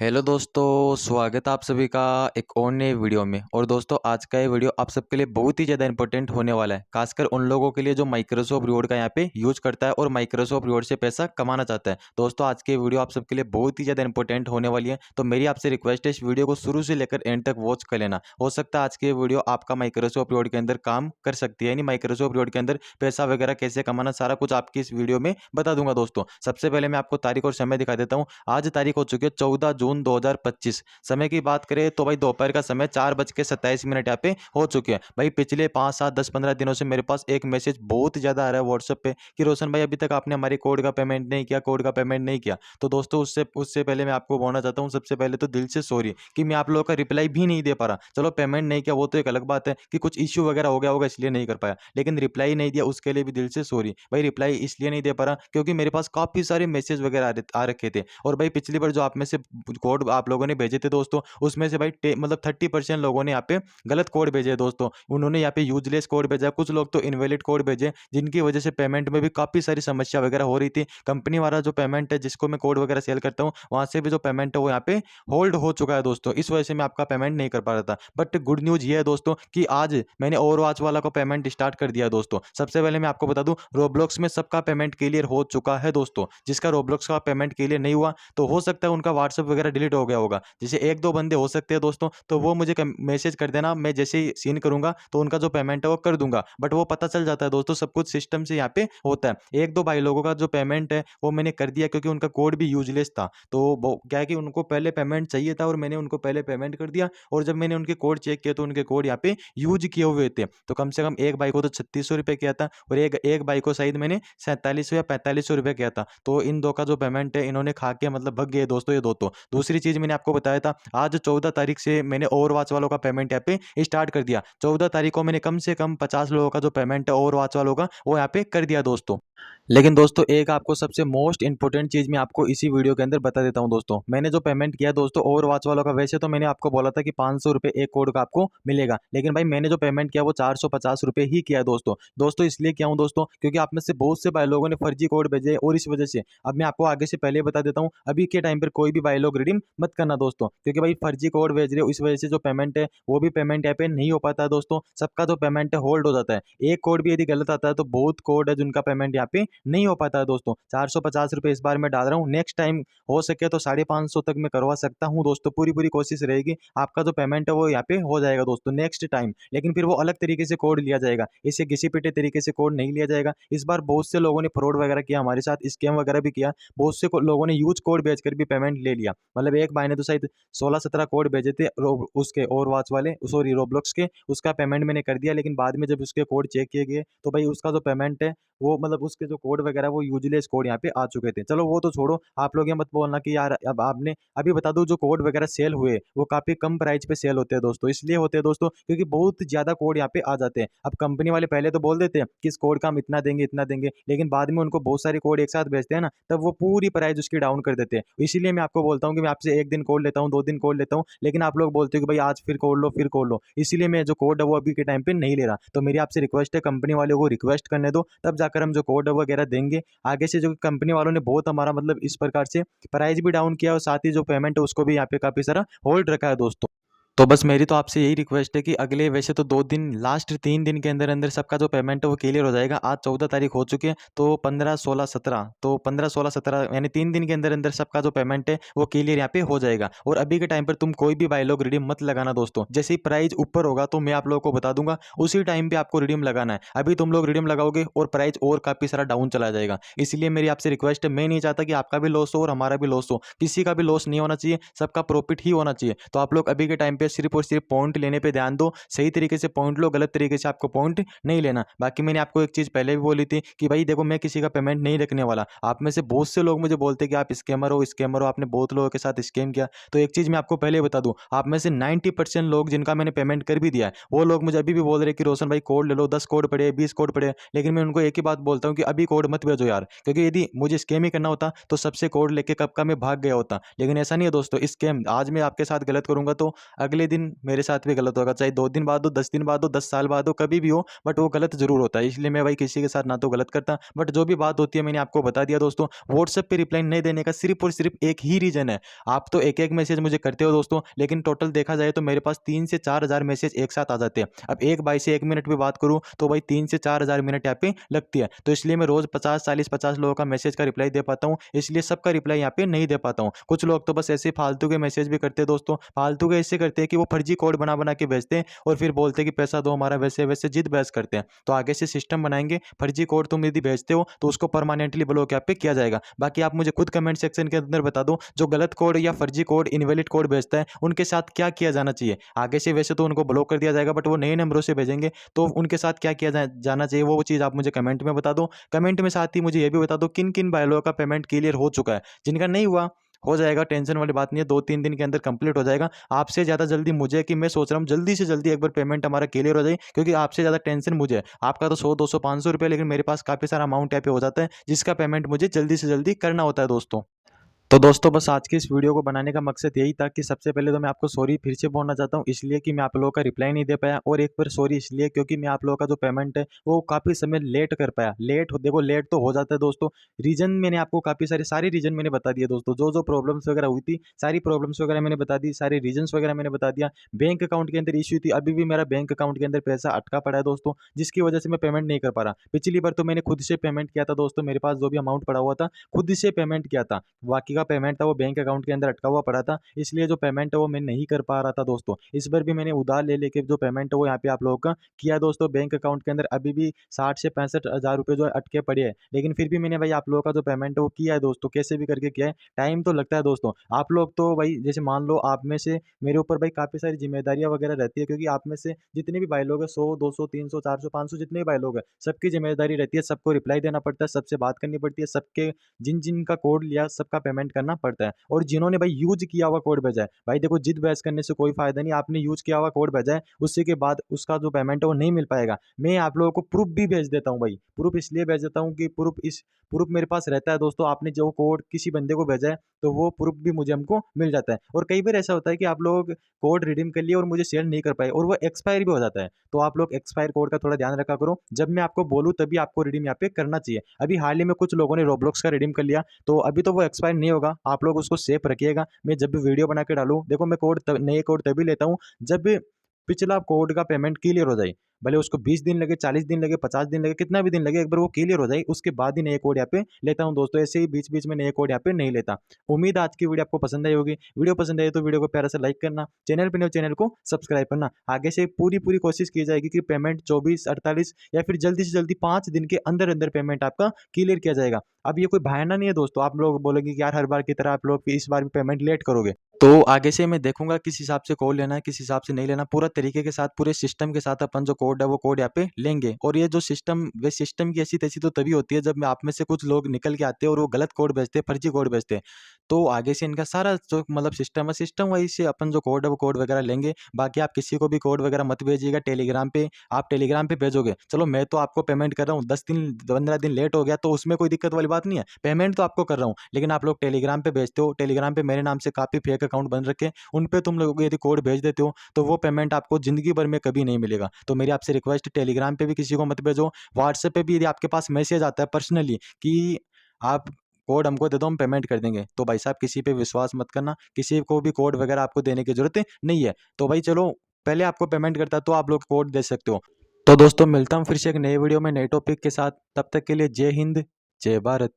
Hello दोस्तों, स्वागत है आप सभी का एक और नए वीडियो में। और दोस्तों, आज का ये वीडियो आप सबके लिए बहुत ही ज़्यादा इंपॉर्टेंट होने वाला है, खासकर उन लोगों के लिए जो माइक्रोसॉफ्ट वर्ड का यहाँ पे यूज करता है और माइक्रोसॉफ्ट वर्ड से पैसा कमाना चाहता है। दोस्तों, आज की वीडियो आप सबके लिए बहुत ही ज़्यादा इंपॉर्टेंट होने वाली है, तो मेरी आपसे रिक्वेस्ट है इस वीडियो को शुरू से लेकर एंड तक वॉच कर लेना। हो सकता है आज की वीडियो आपका माइक्रोसॉफ्ट वर्ड के अंदर काम कर सकती है, यानी माइक्रोसॉफ्ट वर्ड के अंदर पैसा वगैरह कैसे कमाना, सारा कुछ आपकी इस वीडियो में बता दूंगा। दोस्तों, सबसे पहले मैं आपको तारीख और समय दिखा देता हूँ। आज तारीख हो चुकी है 14 जून 2025। समय की बात करें तो भाई दोपहर का समय 4:27 यहाँ पे हो चुके हैं। भाई पिछले 5 7 10 15 दिनों से मेरे पास एक मैसेज बहुत ज़्यादा आ रहा है व्हाट्सएप पे कि रोशन भाई अभी तक आपने हमारे कोड का पेमेंट नहीं किया, कोड का पेमेंट नहीं किया। तो दोस्तों, उससे उससे पहले मैं आपको बोलना चाहता हूँ, सबसे पहले तो दिल से सॉरी कि मैं आप लोगों का रिप्लाई भी नहीं दे पा रहा। चलो, पेमेंट नहीं किया वो तो एक अलग बात है कि कुछ इश्यू वगैरह हो गया होगा इसलिए नहीं कर पाया, लेकिन रिप्लाई नहीं दिया उसके लिए भी दिल से सॉरी। भाई रिप्लाई इसलिए नहीं दे पा रहा क्योंकि मेरे पास काफ़ी सारे मैसेज वगैरह आ रखे थे। और भाई पिछली बार जो आप में से कोड आप लोगों ने भेजे थे दोस्तों, उसमें से भाई मतलब 30% लोगों ने यहाँ पे गलत कोड भेजे हैं दोस्तों। उन्होंने यहाँ पे यूजलेस कोड भेजा है, कुछ लोग तो इनवैलिड कोड भेजे, जिनकी वजह से पेमेंट में भी काफ़ी सारी समस्या वगैरह हो रही थी। कंपनी वाला जो पेमेंट है जिसको मैं कोड वगैरह सेल करता हूँ, वहाँ से भी जो पेमेंट है वो यहाँ पे होल्ड हो चुका है दोस्तों। इस वजह से मैं आपका पेमेंट नहीं कर पा रहा था। बट गुड न्यूज़ ये है दोस्तों कि आज मैंने ओवरवॉच वाला को पेमेंट स्टार्ट कर दिया है दोस्तों। सबसे पहले मैं आपको बता दूं, रोब्लॉक्स में सबका पेमेंट क्लियर हो चुका है दोस्तों। जिसका रोब्लॉक्स का पेमेंट क्लियर नहीं हुआ तो हो सकता है उनका व्हाट्सएप वगैरह डिलीट हो गया होगा। जैसे एक दो बंदे हो सकते हैं दोस्तों, तो वो मुझे मैसेज कर देना, मैं जैसे ही सीन करूंगा तो उनका जो पेमेंट है वो कर दूंगा। बट वो पता चल जाता है दोस्तों, सब कुछ सिस्टम से यहाँ पे होता है। एक दो भाई लोगों का जो पेमेंट है वो मैंने कर दिया क्योंकि उनका कोड भी यूजलेस था। तो वो क्या है कि उनको पहले पेमेंट चाहिए था और मैंने उनको पहले पेमेंट कर दिया। और जब मैंने उनके कोड चेक किया तो उनके कोड यहाँ पे यूज किए हुए थे। तो कम से कम एक भाई को तो 3600 रुपये किया था और एक एक भाई को शायद मैंने 4700 या 4500 रुपये किया था। तो इन दो का जो पेमेंट है इन्होंने खा के मतलब भग गए दोस्तों ये दो। तो दूसरी चीज मैंने आपको बताया था, आज 14 तारीख से मैंने ओवरवॉच वालों का पेमेंट यहाँ पे स्टार्ट कर दिया। 14 तारीख को मैंने कम से कम 50 लोगों का जो पेमेंट है ओवरवॉच वालों का वो यहाँ पे कर दिया दोस्तों। लेकिन दोस्तों, एक आपको सबसे मोस्ट इंपॉर्टेंट चीज मैं आपको इसी वीडियो के अंदर बता देता हूं दोस्तों। मैंने जो पेमेंट किया दोस्तों ओवरवॉच वालों का, वैसे तो मैंने आपको बोला था कि 500 रुपये एक कोड का आपको मिलेगा, लेकिन भाई मैंने जो पेमेंट किया वो 450 रुपये ही किया है दोस्तों। दोस्तों इसलिए किया हूँ दोस्तों क्योंकि आप में से बहुत से भाई लोगों ने फर्जी कोड भेजे और इस वजह से अब मैं आपको आगे से पहले बता देता हूँ, अभी के टाइम पर कोई भी भाई लोग रिडीम मत करना दोस्तों, क्योंकि भाई फर्जी कोड भेज रहे हो, इस वजह से जो पेमेंट है वो भी पेमेंट यहाँ पे नहीं हो पाता है दोस्तों। सबका जो पेमेंट है होल्ड हो जाता है। एक कोड भी यदि गलत आता है तो बहुत कोड है जिनका पेमेंट यहाँ पे नहीं हो पाता है दोस्तों। 450 रुपये इस बार मैं डाल रहा हूँ, नेक्स्ट टाइम हो सके तो 550 तक मैं करवा सकता हूँ दोस्तों। पूरी पूरी कोशिश रहेगी, आपका जो पेमेंट है वो यहाँ पे हो जाएगा दोस्तों नेक्स्ट टाइम। लेकिन फिर वो अलग तरीके से कोड लिया जाएगा, इसे घिसे पिटे तरीके से कोड नहीं लिया जाएगा। इस बार बहुत से लोगों ने फ्रॉड वगैरह किया हमारे साथ, स्कैम वगैरह भी किया। बहुत से लोगों ने यूज कोड भेजकर भी पेमेंट ले लिया। मतलब एक भाई ने तो शायद 16 17 कोड भेजे थे उसके और वॉच वाले, सॉरी रोब्लॉक्स के, उसका पेमेंट मैंने कर दिया। लेकिन बाद में जब उसके कोड चेक किए गए तो भाई उसका जो पेमेंट है वो मतलब उसके जो कोड वगैरह वो यूजलेस कोड यहाँ पे आ चुके थे। चलो वो तो छोड़ो, आप लोग ये मत बोलना कि यार अब आपने, अभी बता दूं जो कोड वगैरह सेल हुए वो काफी कम प्राइस पे सेल होते हैं दोस्तों। इसलिए होते हैं दोस्तों क्योंकि बहुत ज्यादा कोड यहाँ पे आ जाते हैं। अब कंपनी वाले पहले तो बोल देते हैं कि इस कोड का हम इतना देंगे इतना देंगे, लेकिन बाद में उनको बहुत सारे कोड एक साथ भेजते हैं ना, तब वो पूरी प्राइस उसकी डाउन कर देते हैं। इसीलिए मैं आपको बोलता हूँ कि मैं आपसे एक दिन कोड लेता हूँ, 2 दिन कोड लेता हूँ, लेकिन आप लोग बोलते हो कि भाई आज फिर कोड लो फिर कोड लो। इसीलिए मैं जो कोड है वो अभी के टाइम पे नहीं ले रहा। तो मेरी आपसे रिक्वेस्ट है, कंपनी वालों को रिक्वेस्ट करने दो, तब जाकर हम जो कोड वगैरह देंगे। आगे से जो कंपनी वालों ने बहुत हमारा मतलब इस प्रकार से प्राइस भी डाउन किया और साथ ही जो पेमेंट है उसको भी यहाँ पे काफी सारा होल्ड रखा है दोस्तों। तो बस मेरी तो आपसे यही रिक्वेस्ट है कि अगले वैसे तो 2 दिन, लास्ट 3 दिन के अंदर अंदर सबका जो पेमेंट है वो क्लियर हो जाएगा। आज 14 तारीख हो चुकी है, तो 15 16 17, तो 15 16 17 यानी 3 दिन के अंदर अंदर सबका जो पेमेंट है वो क्लियर यहाँ पे हो जाएगा। और अभी के टाइम पर तुम कोई भी बाय लोग रिडीम मत लगाना दोस्तों। जैसे ही प्राइस ऊपर होगा तो मैं आप लोगों को बता दूंगा, उसी टाइम पे आपको रिडीम लगाना है। अभी तुम लोग रिडीम लगाओगे और प्राइस और काफी सारा डाउन चला जाएगा। इसलिए मेरी आपसे रिक्वेस्ट है, मैं नहीं चाहता कि आपका भी लॉस हो और हमारा भी लॉस हो, किसी का भी लॉस नहीं होना चाहिए, सबका प्रॉफिट ही होना चाहिए। तो आप लोग अभी के टाइम पे सिर्फ और सिर्फ पॉइंट लेने पे ध्यान दो, सही तरीके से पॉइंट लो, गलत तरीके से आपको पॉइंट नहीं लेना। बाकी मैंने आपको एक चीज पहले भी बोली थी कि भाई देखो, मैं किसी का पेमेंट नहीं रखने वाला। आप में से बहुत से लोग मुझे बोलते कि आप स्कैमर हो, आपने बहुत लोगों के साथ स्कैम किया। तो एक चीज मैं आपको पहले बता दूं, आप में से 90% लोग जिनका मैंने पेमेंट कर भी दिया है, वो लोग मुझे अभी भी बोल रहे कि रोशन भाई कोड ले लो, 10 कोड पड़े, 20 कोड पड़े। लेकिन मैं उनको एक ही बात बोलता हूँ कि अभी कोड मत भेजो यार, क्योंकि यदि मुझे स्कैम ही करना होता तो सबसे कोड लेके कब का मैं भाग गया होता। लेकिन ऐसा नहीं है दोस्तों, स्कैम आज मैं आपके साथ गलत करूंगा तो अगले अगले दिन मेरे साथ भी गलत होगा, चाहे 2 दिन बाद हो, 10 दिन बाद हो, 10 साल बाद हो, कभी भी हो, बट वो गलत ज़रूर होता है। इसलिए मैं भाई किसी के साथ ना तो गलत करता, बट जो भी बात होती है मैंने आपको बता दिया दोस्तों। व्हाट्सएप पे रिप्लाई नहीं देने का सिर्फ़ और सिर्फ़ एक ही रीज़न है। आप तो एक-एक मैसेज मुझे करते हो दोस्तों, लेकिन टोटल देखा जाए तो मेरे पास 3 से 4,000 मैसेज एक साथ आ जाते हैं। अब एक भाई से 1 मिनट भी बात करूँ तो भाई 3 से 4,000 मिनट यहाँ पे लगती है। तो इसलिए मैं रोज़ 50, 40, 50 लोगों का मैसेज का रिप्लाई दे पाता हूँ, इसलिए सबका रिप्लाई यहाँ पे नहीं दे पाता हूँ। कुछ लोग तो बस ऐसे फालतू के मैसेज भी करते हैं दोस्तों। फालतू के ऐसे करते हैं कि वो फर्जी कोड बना-बना के भेजते हैं और फिर बोलते हैं कि पैसा दो हमारा, वैसे-वैसे जिद बहस करते हैं। तो आगे से सिस्टम बनाएँगे, फर्जी कोड तुम यदि भेजते हो तो उसको परमानेंटली ब्लॉक यहाँ पे किया जाएगा। बाकी आप मुझे खुद कमेंट सेक्शन के अंदर बता दो, जो गलत कोड या फर्जी कोड, इनवैलिड कोड भेजता है, उनके साथ क्या किया जाना चाहिए? आगे से वैसे तो उनको ब्लॉक कर दिया जाएगा, बट वो नए नंबरों से भेजेंगे, तो उनके साथ क्या किया जाना चाहिए, वो चीज़ आप मुझे कमेंट में बता दो। कमेंट में साथ ही मुझे ये भी बता दो किन-किन भाइयों का पेमेंट क्लियर हो चुका है। जिनका नहीं हुआ, हो जाएगा, टेंशन वाली बात नहीं है, 2-3 दिन के अंदर कंप्लीट हो जाएगा। आपसे ज़्यादा जल्दी मुझे है कि मैं सोच रहा हूँ जल्दी से जल्दी एक बार पेमेंट हमारा क्लियर हो जाए, क्योंकि आपसे ज़्यादा टेंशन मुझे है। आपका तो 100, 200, 500 रुपए, लेकिन मेरे पास काफ़ी सारा अमाउंट यहाँ पे हो जाता है, जिसका पेमेंट मुझे जल्दी से जल्दी करना होता है दोस्तों। तो दोस्तों बस आज की इस वीडियो को बनाने का मकसद यही था कि सबसे पहले तो मैं आपको सॉरी फिर से बोलना चाहता हूँ, इसलिए कि मैं आप लोगों का रिप्लाई नहीं दे पाया, और एक बार सॉरी इसलिए क्योंकि मैं आप लोगों का जो पेमेंट है वो काफ़ी समय लेट कर पाया। देखो लेट तो हो जाता है दोस्तों। रीज़न मैंने आपको काफ़ी सारे रीज़न मैंने बता दिए दोस्तों, जो प्रॉब्लम्स वगैरह हुई थी, सारी प्रॉब्लम्स वगैरह मैंने बता दी, सारे रीजंस वगैरह मैंने बता दिया। बैंक अकाउंट के अंदर इश्यू थी, अभी भी मेरा बैंक अकाउंट के अंदर पैसा अटका पड़ा है दोस्तों, जिसकी वजह से मैं पेमेंट नहीं कर पा रहा। पिछली बार तो मैंने खुद से पेमेंट किया था दोस्तों, मेरे पास जो भी अमाउंट पड़ा हुआ था खुद से पेमेंट किया था। बाकी का पेमेंट था वो बैंक अकाउंट के अंदर अटका हुआ पड़ा था, इसलिए जो पेमेंट है वो मैं नहीं कर पा रहा था दोस्तों। इस बार भी मैंने उधार ले लेके जो पेमेंट है वो यहाँ पे आप लोगों का किया है दोस्तों। बैंक अकाउंट के अंदर अभी भी 60 से 65 हज़ार रुपए जो है अटके पड़े हैं, लेकिन फिर भी मैंने भाई आप लोगों का जो पेमेंट है वो किया है दोस्तों, कैसे भी करके किया है। टाइम तो लगता है दोस्तों। आप लोग तो भाई जैसे मान लो आप में से मेरे ऊपर भाई काफ़ी सारी ज़िम्मेदारियाँ वगैरह रहती है, क्योंकि आप में से जितने भी भाई लोग हैं 100, 200, 300, 400, 500 जितने भी भाई लोग हैं, सबकी ज़िम्मेदारी रहती है, सबको रिप्लाई देना पड़ता है, सबसे बात करनी पड़ती है, सबके जिन-जिन का कोड लिया सबका पेमेंट करना पड़ता है। और जिन्होंने भाई यूज़ किया हुआ कोड भेजा है, भाई देखो जिद बहस करने से कोई फ़ायदा नहीं, आपने यूज़ किया हुआ कोड भेजा है, उसी के बाद उसका जो पेमेंट है वो नहीं मिल पाएगा। मैं आप लोगों को प्रूफ़ भी भेज देता हूँ भाई, प्रूफ़ इसलिए भेज देता हूँ कि प्रूफ़ मेरे पास रहता है दोस्तों, आपने जो कोड किसी बंदे को भेजा है, तो वो प्रूफ़ भी मुझे हमको मिल जाता है। और कई बार ऐसा होता है कि आप लोग कोड रिडीम कर लिए और मुझे सेंड नहीं कर पाए, और वो एक्सपायर भी हो जाता है। तो आप लोग एक्सपायर कोड का थोड़ा ध्यान रखा करो, जब मैं आपको बोलूँ तभी आपको रिडीम यहाँ पे करना चाहिए। अभी हाल ही में कुछ लोगों ने रोब्लॉक्स का रिडीम कर लिया, तो अभी तो वो एक्सपायर नहीं होगा, आप लोग उसको सेफ रखिएगा। मैं जब भी वीडियो बना के डालूँ, देखो मैं नए कोड तभी लेता हूँ जब पिछला कोड का पेमेंट क्लियर हो जाए। भले उसको 20 दिन लगे, 40 दिन लगे, 50 दिन लगे, कितना भी दिन लगे, एक बार वो क्लियर हो जाए, उसके बाद ही नए कोड यहाँ पे लेता हूँ दोस्तों। ऐसे ही बीच-बीच में नए कोड यहाँ पे नहीं लेता। उम्मीद है आज की वीडियो आपको पसंद आई होगी। वीडियो पसंद आई तो वीडियो को प्यारा सा लाइक करना, चैनल पे नए हो चैनल को सब्सक्राइब करना। आगे से पूरी-पूरी कोशिश की जाएगी कि पेमेंट 24, 48 या फिर जल्दी से जल्दी 5 दिन के अंदर-अंदर पेमेंट आपका क्लियर किया जाएगा। अब ये कोई बहाना नहीं है दोस्तों, आप लोग बोलोगे कि यार हर बार की तरह आप लोग इस बार भी पेमेंट लेट करोगे। तो आगे से मैं देखूँगा किस हिसाब से कोड लेना है, किस हिसाब से नहीं लेना। पूरा तरीके के साथ, पूरे सिस्टम के साथ अपन जो कोड है, वो कोड यहाँ पे लेंगे। और ये जो सिस्टम की ऐसी-तैसी तो तभी होती है जब आप में से कुछ लोग निकल के आते हैं और वो गलत कोड भेजते हैं, फर्जी कोड भेजते हैं। तो आगे से इनका सारा जो मतलब सिस्टम है, सिस्टम वाइज़ से अपन जो कोड है, वो कोड वगैरह लेंगे। बाकी आप किसी को भी कोड वगैरह मत भेजिएगा टेलीग्राम पे। आप टेलीग्राम पे भेजोगे, चलो मैं तो आपको पेमेंट कर रहा हूँ, 10 दिन, 15 दिन लेट हो गया तो उसमें कोई दिक्कत वाली बात नहीं है। पेमेंट तो आपको कर रहा हूँ, लेकिन आप लोग टेलीग्राम पे भेजते हो, टेलीग्राम पे मेरे नाम से काफ़ी फेक अकाउंट बन रखे हैं। उन पे तुम लोग यदि कोड भेज देते हो, तो वो पेमेंट आपको ज़िंदगी भर में कभी नहीं मिलेगा। तो मेरी आपसे रिक्वेस्ट, टेलीग्राम पे भी किसी को मत भेजो। व्हाट्सएप पे भी यदि आपके पास मैसेज आता है पर्सनली कि आप कोड हमको दे दो, हम पेमेंट कर देंगे, तो भाई साहब किसी पे विश्वास मत करना। किसी को भी कोड वगैरह आपको देने की ज़रूरत नहीं है। तो भाई चलो, पहले आपको पेमेंट करता है तो आप लोग कोड दे सकते हो। तो दोस्तों मिलता हूँ फिर से एक नए वीडियो में नए टॉपिक के साथ। तब तक के लिए जय हिंद, जय भारत।